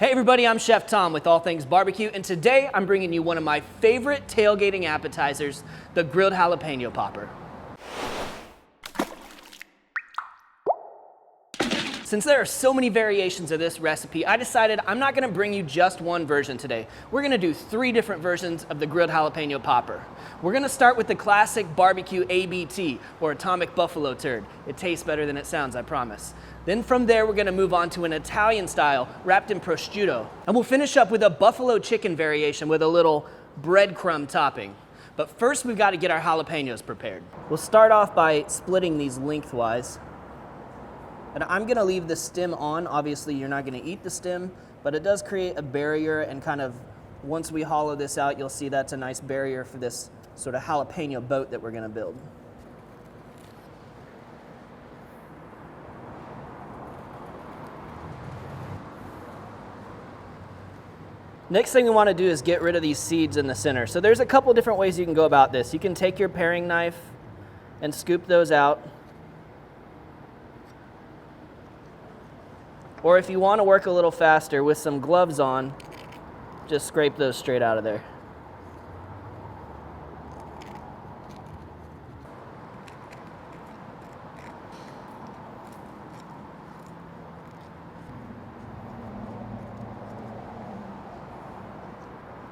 Hey everybody, I'm Chef Tom with All Things Barbecue, and today I'm bringing you one of my favorite tailgating appetizers, the grilled jalapeno popper. Since there are so many variations of this recipe, I decided I'm not gonna bring you just one version today. We're gonna do 3 different versions of the grilled jalapeno popper. We're gonna start with the classic barbecue ABT, or atomic buffalo turd. It tastes better than it sounds, I promise. Then from there, we're gonna move on to an Italian style wrapped in prosciutto. And we'll finish up with a buffalo chicken variation with a little breadcrumb topping. But first, we've gotta get our jalapenos prepared. We'll start off by splitting these lengthwise. And I'm gonna leave the stem on. Obviously, you're not gonna eat the stem, but it does create a barrier, and kind of, once we hollow this out, you'll see that's a nice barrier for this sort of jalapeno boat that we're gonna build. Next thing we want to do is get rid of these seeds in the center. So there's a couple different ways you can go about this. You can take your paring knife and scoop those out. Or if you want to work a little faster with some gloves on, just scrape those straight out of there.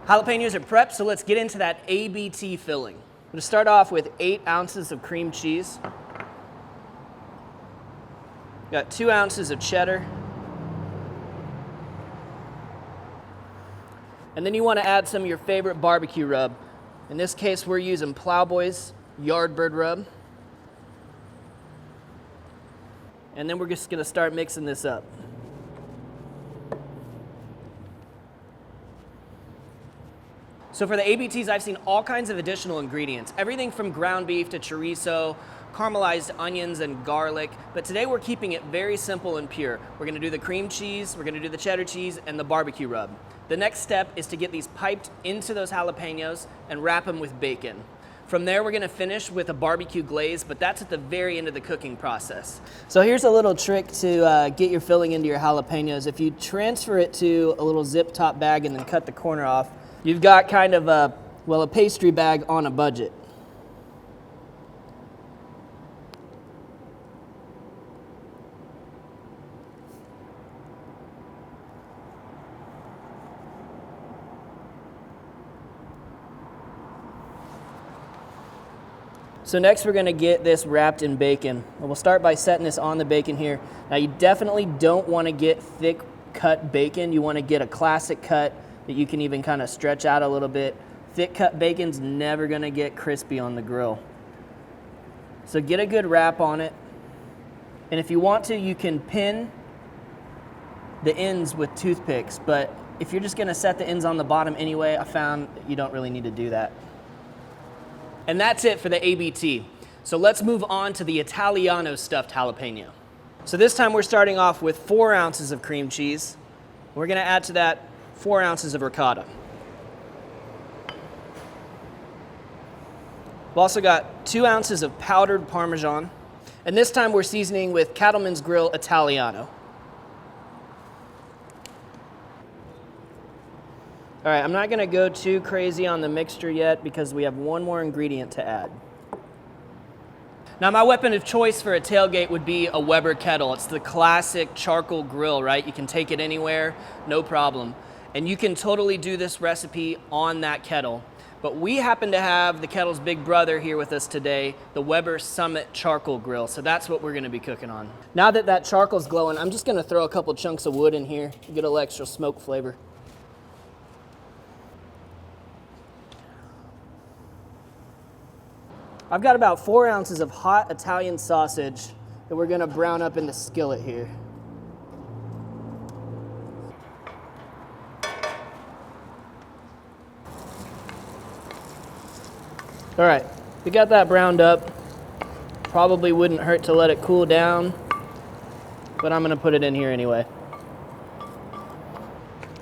Jalapenos are prepped, so let's get into that ABT filling. I'm gonna start off with 8 ounces of cream cheese. Got 2 ounces of cheddar. And then you wanna add some of your favorite barbecue rub. In this case, we're using Plowboy's Yardbird rub. And then we're just gonna start mixing this up. So for the ABTs, I've seen all kinds of additional ingredients, everything from ground beef to chorizo, caramelized onions and garlic, but today we're keeping it very simple and pure. We're gonna do the cream cheese, we're gonna do the cheddar cheese, and the barbecue rub. The next step is to get these piped into those jalapenos and wrap them with bacon. From there, we're gonna finish with a barbecue glaze, but that's at the very end of the cooking process. So here's a little trick to get your filling into your jalapenos. If you transfer it to a little zip top bag and then cut the corner off, you've got kind of a pastry bag on a budget. So next we're gonna get this wrapped in bacon. And we'll start by setting this on the bacon here. Now you definitely don't wanna get thick cut bacon. You wanna get a classic cut that you can even kind of stretch out a little bit. Thick cut bacon's never gonna get crispy on the grill. So get a good wrap on it. And if you want to, you can pin the ends with toothpicks, but if you're just gonna set the ends on the bottom anyway, I found that you don't really need to do that. And that's it for the ABT. So let's move on to the Italiano stuffed jalapeno. So this time we're starting off with 4 ounces of cream cheese. We're gonna add to that 4 ounces of ricotta. We've also got 2 ounces of powdered Parmesan. And this time we're seasoning with Cattleman's Grill Italiano. All right, I'm not gonna go too crazy on the mixture yet because we have one more ingredient to add. Now my weapon of choice for a tailgate would be a Weber kettle. It's the classic charcoal grill, right? You can take it anywhere, no problem. And you can totally do this recipe on that kettle. But we happen to have the kettle's big brother here with us today, the Weber Summit Charcoal Grill. So that's what we're gonna be cooking on. Now that charcoal's glowing, I'm just gonna throw a couple chunks of wood in here to get a little extra smoke flavor. I've got about 4 ounces of hot Italian sausage that we're gonna brown up in the skillet here. All right, we got that browned up. Probably wouldn't hurt to let it cool down, but I'm gonna put it in here anyway.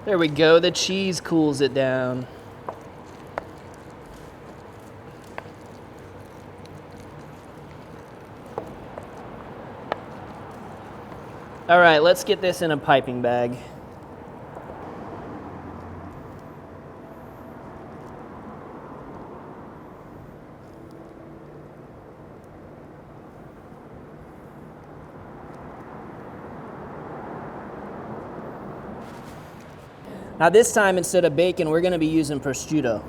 There we go, the cheese cools it down. All right, let's get this in a piping bag. Now this time, instead of bacon, we're gonna be using prosciutto.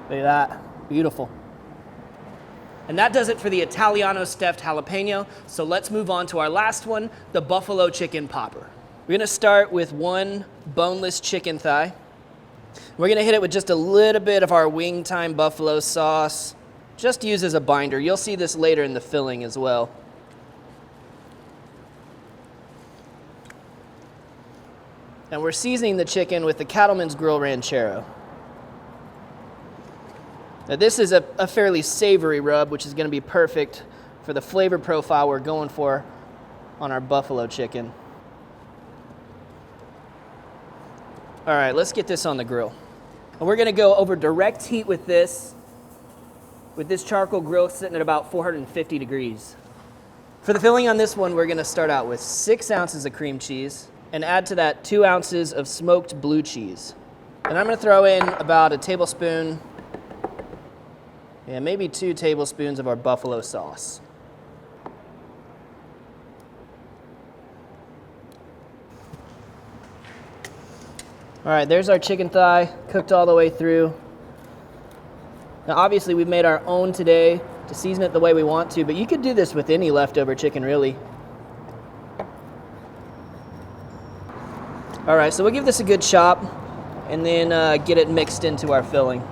Look at that, beautiful. And that does it for the Italiano stuffed jalapeno. So let's move on to our last one, the buffalo chicken popper. We're gonna start with one boneless chicken thigh. We're gonna hit it with just a little bit of our wing time buffalo sauce, just to use as a binder. You'll see this later in the filling as well. And we're seasoning the chicken with the Cattleman's Grill Ranchero. Now this is a fairly savory rub, which is going to be perfect for the flavor profile we're going for on our buffalo chicken. All right, let's get this on the grill. And we're going to go over direct heat with this charcoal grill sitting at about 450 degrees. For the filling on this one, we're going to start out with 6 ounces of cream cheese and add to that 2 ounces of smoked blue cheese. And I'm going to throw in about a tablespoon, and maybe 2 tablespoons of our buffalo sauce. All right, there's our chicken thigh, cooked all the way through. Now obviously we've made our own today to season it the way we want to, but you could do this with any leftover chicken really. All right, so we'll give this a good chop and then get it mixed into our filling.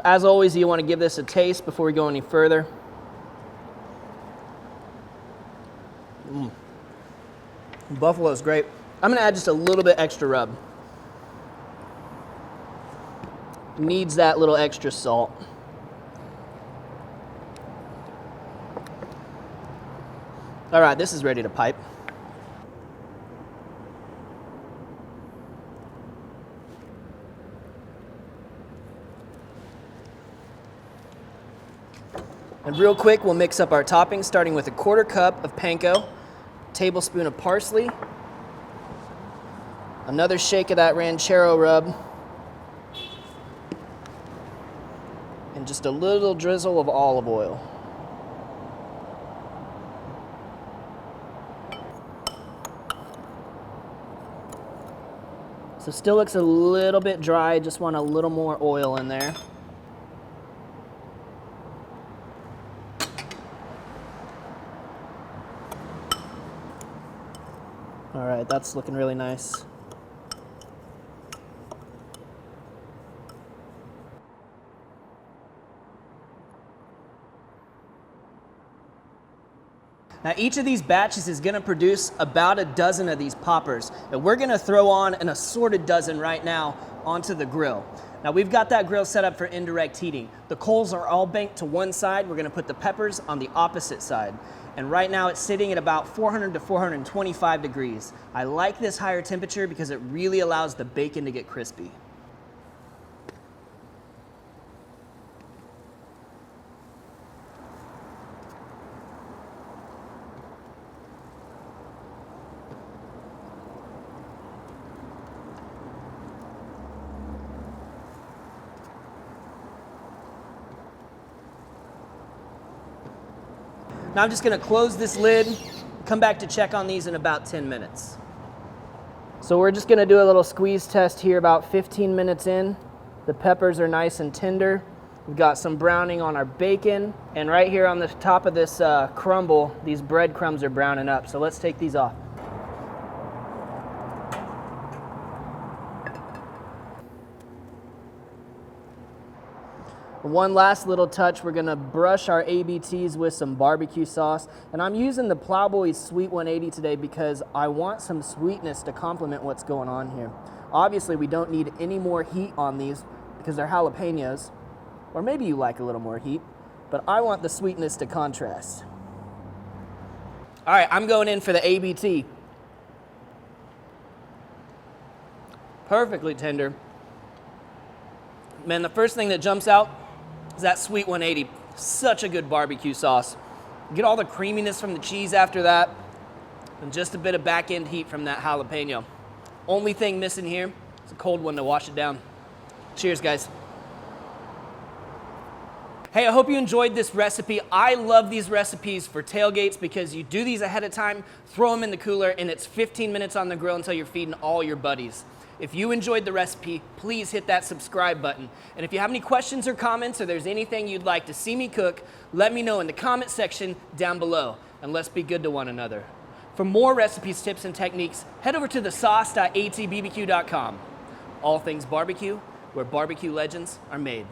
As always, you want to give this a taste before we go any further. Buffalo is great. I'm going to add just a little bit extra rub. Needs that little extra salt. All right, this is ready to pipe. And real quick, we'll mix up our toppings, starting with a 1/4 cup of panko, tablespoon of parsley, another shake of that ranchero rub, and just a little drizzle of olive oil. So still looks a little bit dry, just want a little more oil in there. All right, that's looking really nice. Now each of these batches is gonna produce about a dozen of these poppers, and we're gonna throw on an assorted dozen right now onto the grill. Now we've got that grill set up for indirect heating. The coals are all banked to one side. We're gonna put the peppers on the opposite side. And right now it's sitting at about 400 to 425 degrees. I like this higher temperature because it really allows the bacon to get crispy. Now I'm just gonna close this lid, come back to check on these in about 10 minutes. So we're just gonna do a little squeeze test here about 15 minutes in. The peppers are nice and tender. We've got some browning on our bacon, and right here on the top of this crumble, these breadcrumbs are browning up. So let's take these off. One last little touch, we're gonna brush our ABTs with some barbecue sauce. And I'm using the Plowboys Sweet 180 today because I want some sweetness to complement what's going on here. Obviously, we don't need any more heat on these because they're jalapenos. Or maybe you like a little more heat, but I want the sweetness to contrast. All right, I'm going in for the ABT. Perfectly tender. Man, the first thing that jumps out is that Sweet 180. Such a good barbecue sauce. Get all the creaminess from the cheese after that, and just a bit of back end heat from that jalapeno. Only thing missing here is a cold one to wash it down. Cheers, guys. Hey, I hope you enjoyed this recipe. I love these recipes for tailgates because you do these ahead of time, throw them in the cooler, and it's 15 minutes on the grill until you're feeding all your buddies. If you enjoyed the recipe, please hit that subscribe button. And if you have any questions or comments, or there's anything you'd like to see me cook, let me know in the comment section down below. And let's be good to one another. For more recipes, tips, and techniques, head over to thesauce.atbbq.com. All things barbecue, where barbecue legends are made.